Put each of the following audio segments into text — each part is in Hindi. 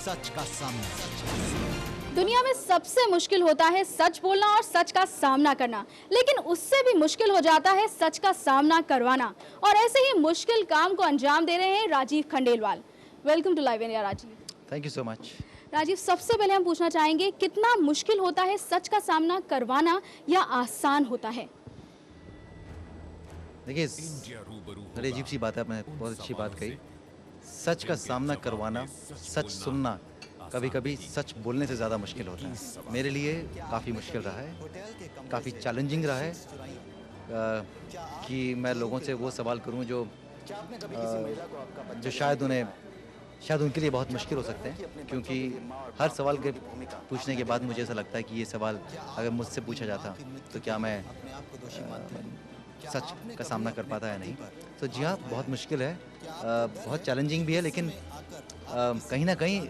सच का सामना। दुनिया में सबसे मुश्किल होता है सच बोलना और सच का सामना करना, लेकिन उससे भी मुश्किल हो जाता है सच का सामना करवाना। और ऐसे ही मुश्किल काम को अंजाम दे रहे हैं Rajiv Khandelwal. Welcome to live India Rajiv. Thank you so much. Rajiv, सबसे पहले हम पूछना चाहेंगे, कितना मुश्किल होता है सच का सामना करवाना या आसान होता है? देखिए, बड़ी अजीब सी बात है, आपने बहुत अच्छी बात कही। सच का सामना करवाना, सच सुनना कभी कभी सच बोलने से ज़्यादा मुश्किल होता है। मेरे लिए काफ़ी मुश्किल रहा है, काफ़ी चैलेंजिंग रहा है कि मैं लोगों से वो सवाल करूं जो शायद उनके लिए बहुत मुश्किल हो सकते हैं, क्योंकि हर सवाल के पूछने के बाद मुझे ऐसा लगता है कि ये सवाल अगर मुझसे पूछा जाता तो क्या मैं सच का सामना कर पाता या नहीं। तो जी हाँ, बहुत मुश्किल है, बहुत चैलेंजिंग भी है, लेकिन कहीं ना कहीं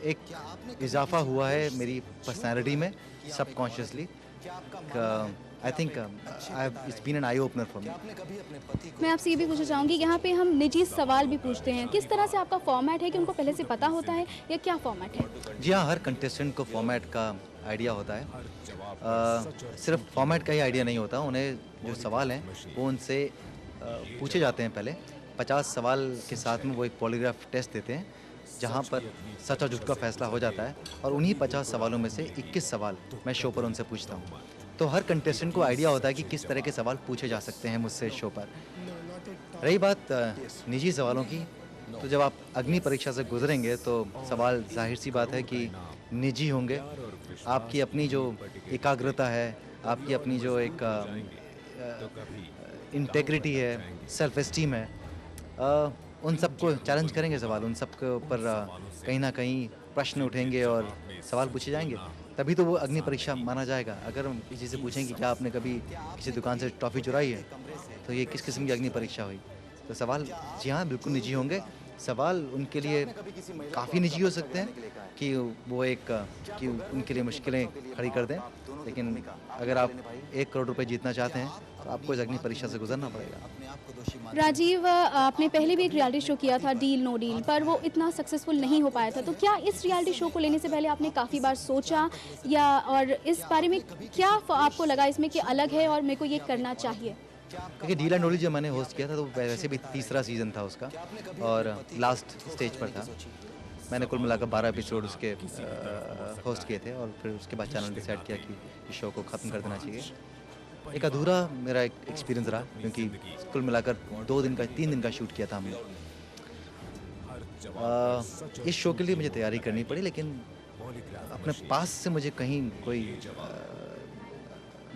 एक इजाफा हुआ है मेरी पर्सनैलिटी में subconsciously. I think it's been an eye opener for me. मैं आपसे ये भी पूछना चाहूँगी, यहाँ पे हम निजी सवाल भी पूछते हैं, किस तरह से आपका फॉर्मेट है कि उनको पहले से पता होता है या क्या फॉर्मेट है? जी हाँ, हर कंटेस्टेंट को फॉर्मेट का आइडिया होता है। सिर्फ फॉर्मेट का ही आइडिया नहीं होता, उन्हें जो सवाल हैं वो उनसे पूछे जाते हैं। पहले 50 सवाल के साथ में वो एक पॉलीग्राफ टेस्ट देते हैं, जहाँ पर सच और झूठ का फैसला हो जाता है। और उन्हीं 50 सवालों में से 21 सवाल मैं शो पर उनसे पूछता हूँ। तो हर कंटेस्टेंट को आइडिया होता है कि किस तरह के सवाल पूछे जा सकते हैं मुझसे शो पर। रही बात निजी सवालों की, तो जब आप अग्नि परीक्षा से गुजरेंगे तो सवाल जाहिर सी बात है कि निजी होंगे। आपकी अपनी जो एकाग्रता है, आपकी अपनी जो एक इंटेग्रिटी है, सेल्फ एस्टीम है, उन सबको चैलेंज करेंगे सवाल। उन सब के ऊपर कहीं ना कहीं प्रश्न उठेंगे और सवाल पूछे जाएंगे, तभी तो वो अग्नि परीक्षा माना जाएगा। अगर हम किसी से पूछें कि क्या आपने कभी किसी दुकान से टॉफ़ी चुराई है, तो ये किस किस्म की अग्नि परीक्षा हुई। तो सवाल जी हाँ बिल्कुल निजी होंगे। सवाल उनके लिए काफ़ी निजी हो सकते हैं कि वो कि उनके लिए मुश्किलें खड़ी कर दें, लेकिन अगर आप 1 करोड़ रुपए जीतना चाहते हैं तो आपको इस अग्नि परीक्षा से गुजरना पड़ेगा। राजीव, आपने पहले भी एक रियलिटी शो किया था, डील नो डील, पर वो इतना सक्सेसफुल नहीं हो पाया था। तो क्या इस रियलिटी शो को लेने से पहले आपने काफ़ी बार सोचा, या और इस बारे में क्या आपको लगा इसमें कि अलग है और मेरे को ये करना चाहिए? देखिए, डील एंड ओली जब मैंने होस्ट किया था तो वैसे भी तीसरा सीज़न था उसका और लास्ट स्टेज पर था। मैंने कुल मिलाकर 12 एपिसोड उसके होस्ट किए थे और फिर उसके बाद चैनल डिसाइड किया कि इस शो को ख़त्म कर देना चाहिए। एक अधूरा मेरा एक एक्सपीरियंस रहा, क्योंकि कुल मिलाकर 3 दिन का शूट किया था हमने। इस शो के लिए मुझे तैयारी करनी पड़ी, लेकिन अपने पास से मुझे कहीं कोई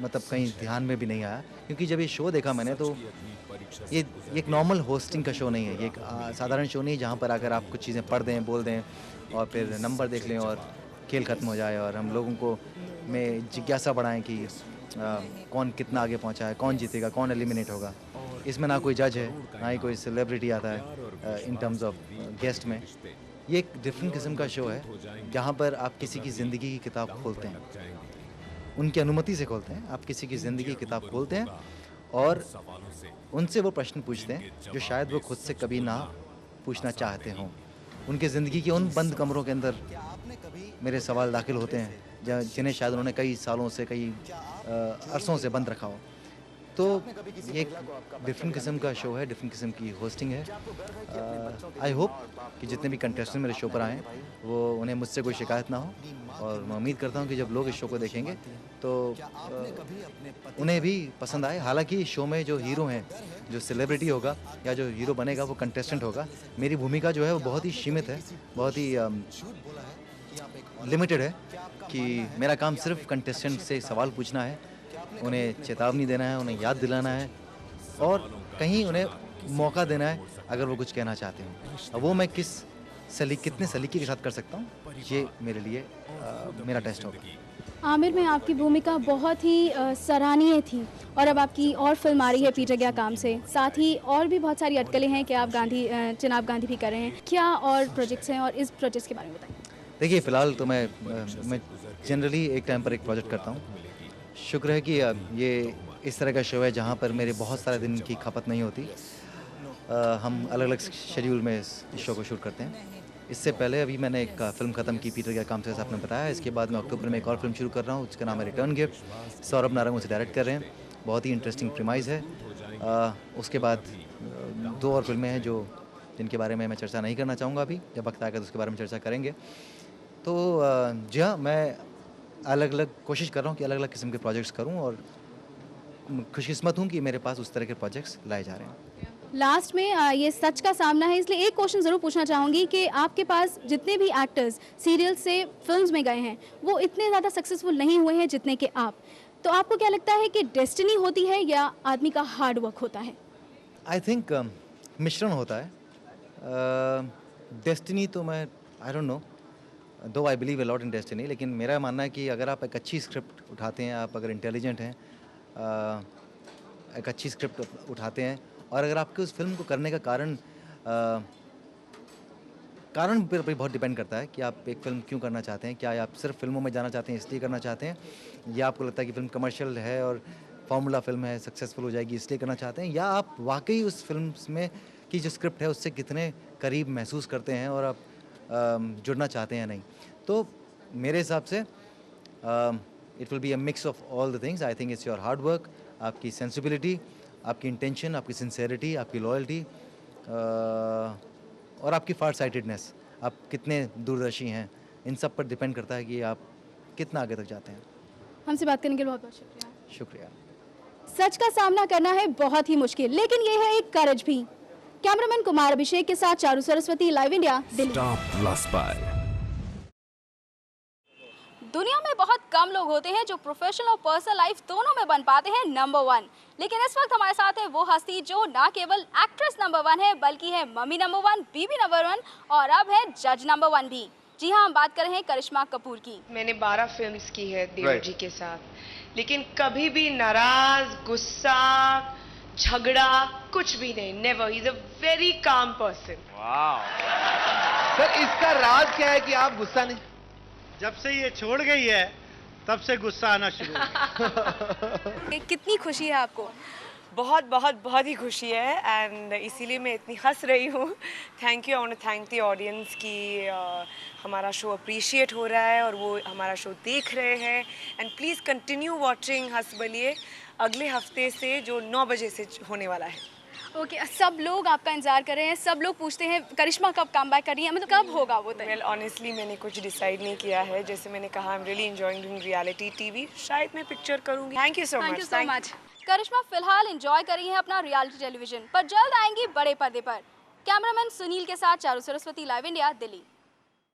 मतलब कहीं ध्यान में भी नहीं आया, क्योंकि जब ये शो देखा मैंने तो ये एक नॉर्मल होस्टिंग का शो नहीं है। ये एक साधारण शो नहीं है जहाँ पर आकर आप कुछ चीज़ें पढ़ दें, बोल दें और फिर नंबर देख लें और खेल ख़त्म हो जाए और हम लोगों को में जिज्ञासा बढ़ाएं कि कौन कितना आगे पहुँचा है, कौन जीतेगा, कौन एलिमिनेट होगा। इसमें ना कोई जज है, ना ही कोई सेलिब्रिटी आता है इन टर्म्स ऑफ गेस्ट में। ये एक डिफरेंट किस्म का शो है जहाँ पर आप किसी की ज़िंदगी की किताब खोलते हैं, उनकी अनुमति से खोलते हैं। आप किसी की ज़िंदगी की किताब खोलते हैं और उनसे वो प्रश्न पूछते हैं जो शायद वो खुद से कभी ना पूछना चाहते हों। उनकी ज़िंदगी के उन बंद कमरों के अंदर मेरे सवाल दाखिल होते हैं जिन्हें शायद उन्होंने कई सालों से, कई अरसों से बंद रखा हो। तो ये एक डिफरेंट किस्म का शो है, डिफरेंट किस्म की होस्टिंग है। आई होप कि जितने भी कंटेस्टेंट मेरे शो पर आएँ वो उन्हें मुझसे कोई शिकायत ना हो, और मैं उम्मीद करता हूँ कि जब लोग इस शो को देखेंगे तो उन्हें भी पसंद आए। हालांकि इस शो में जो हीरो हैं, जो सेलिब्रिटी होगा या जो हीरो बनेगा वो कंटेस्टेंट होगा। मेरी भूमिका जो है वो बहुत ही सीमित है, बहुत ही लिमिटेड है, कि मेरा काम सिर्फ कंटेस्टेंट से सवाल पूछना है, उन्हें चेतावनी देना है, उन्हें याद दिलाना है और कहीं उन्हें मौका देना है अगर वो कुछ कहना चाहते हैं। अब वो मैं कितने सलीके के साथ कर सकता हूँ, ये मेरे लिए मेरा टेस्ट होगा। आमिर में आपकी भूमिका बहुत ही सराहनीय थी, और अब आपकी और फिल्म आ रही है पीटे गया काम से। साथ ही और भी बहुत सारी अटकलें हैं कि आप चिनाब गांधी भी कर रहे हैं। क्या और प्रोजेक्ट्स हैं, और इस प्रोजेक्ट्स के बारे में बताएं। देखिए, फ़िलहाल तो मैं जनरली एक टाइम पर एक प्रोजेक्ट करता हूँ। शुक्र है कि ये इस तरह का शो है जहाँ पर मेरे बहुत सारे दिन की खपत नहीं होती। हम अलग अलग शेड्यूल में इस शो को शूट करते हैं। इससे पहले अभी मैंने एक फ़िल्म ख़त्म की पीटर के काम से, जैसा आपने बताया। इसके बाद मैं अक्टूबर में एक और फ़िल्म शुरू कर रहा हूँ, उसका नाम है रिटर्न गिफ्ट। सौरभ नारंग उसे डायरेक्ट कर रहे हैं। बहुत ही इंटरेस्टिंग प्रीमाइज़ है। उसके बाद 2 और फ़िल्में हैं जो जिनके बारे में मैं चर्चा नहीं करना चाहूँगा अभी। जब वक्त आएगा तो उसके बारे में चर्चा करेंगे। तो जी हाँ, मैं अलग-अलग कोशिश कर रहा हूँ कि अलग-अलग किस्म के प्रोजेक्ट्स करूँ, और खुशकिस्मत हूँ कि मेरे पास उस तरह के प्रोजेक्ट्स लाए जा रहे हैं। लास्ट में ये सच का सामना है, इसलिए एक क्वेश्चन ज़रूर पूछना चाहूँगी कि आपके पास जितने भी एक्टर्स सीरियल से फिल्म्स में गए हैं, वो इतने ज़्यादा सक्सेसफुल नहीं हुए हैं जितने के आप। तो आपको क्या लगता है कि डेस्टिनी होती है या आदमी का हार्ड वर्क होता है? आई थिंक मिश्रण होता है। डेस्टिनी तो मैं आई डोंट नो, दो I believe a lot in destiny, लेकिन मेरा मानना है कि अगर आप एक अच्छी स्क्रिप्ट उठाते हैं, आप अगर इंटेलिजेंट हैं, एक अच्छी स्क्रिप्ट उठाते हैं, और अगर आपके उस फिल्म को करने का कारण पर भी बहुत डिपेंड करता है कि आप एक फ़िल्म क्यों करना चाहते हैं। क्या आप सिर्फ फ़िल्मों में जाना चाहते हैं इसलिए करना चाहते हैं, या आपको लगता है कि फ़िल्म कमर्शियल है और फार्मूला फ़िल्म है, सक्सेसफुल हो जाएगी इसलिए करना चाहते हैं, या आप वाक़ई उस फ़िल्म में की जो स्क्रिप्ट है उससे कितने करीब महसूस करते हैं और आप जुड़ना चाहते हैं या नहीं। तो मेरे हिसाब से it will be a mix of all the things. I think it's your hard work, आपकी सेंसिबिलिटी, आपकी इंटेंशन, आपकी सिंसेरिटी, आपकी लॉयल्टी, और आपकी फार साइटेडनेस, आप कितने दूरदर्शी हैं, इन सब पर डिपेंड करता है कि आप कितना आगे तक जाते हैं। हमसे बात करने के लिए बहुत-बहुत शुक्रिया। शुक्रिया। सच का सामना करना है बहुत ही मुश्किल, लेकिन ये है एक करज भी। कैमरामैन कुमार अभिषेक के साथ Charu Saraswati, live India, Delhi. Stop plus by. दुनिया में बहुत कम लोग होते हैं जो प्रोफेशनल और पर्सनल लाइफ दोनों में बन पाते हैं नंबर 1। लेकिन इस वक्त हमारे साथ है वो हस्ती जो ना केवल एक्ट्रेस नंबर 1 है, बल्कि है मम्मी नंबर 1, बीबी नंबर 1 और अब है जज नंबर 1 भी। जी हाँ, हम बात कर रहे हैं करिश्मा कपूर की। मैंने 12 फिल्म्स की है देवर जी के साथ, लेकिन कभी भी नाराज, गुस्सा, झगड़ा कुछ भी नहीं। Never. He is a very calm person. Sir इसका राज क्या है कि आप गुस्सा नहीं? जब से ये छोड़ गई है तब से गुस्सा आना शुरू हो गया। कितनी खुशी है आपको? बहुत बहुत बहुत ही खुशी है, एंड इसीलिए मैं इतनी हंस रही हूँ। Thank you. I want to thank the audience कि हमारा शो अप्रिशिएट हो रहा है और वो हमारा शो देख रहे हैं। एंड प्लीज़ कंटिन्यू वॉचिंग हंस बलिए अगले हफ्ते से, जो 9 बजे से होने वाला है। ओके, सब लोग आपका इंतजार कर रहे हैं, सब लोग पूछते हैं करिश्मा कब कम बैक कर रही है, मतलब कब होगा वो? वेल ऑनेस्टली मैंने कुछ डिसाइड नहीं किया है। जैसे मैंने कहा, I am really enjoying doing reality TV. शायद मैं पिक्चर करूँगी। Thank you so thank much. You so much. Karishma फिलहाल एंजॉय कर रही हैं अपना रियलिटी टेलीविजन, पर जल्द आएंगी बड़े पर्दे पर। कैमरामैन सुनील के साथ चारू सरस्वती, लाइव इंडिया, दिल्ली।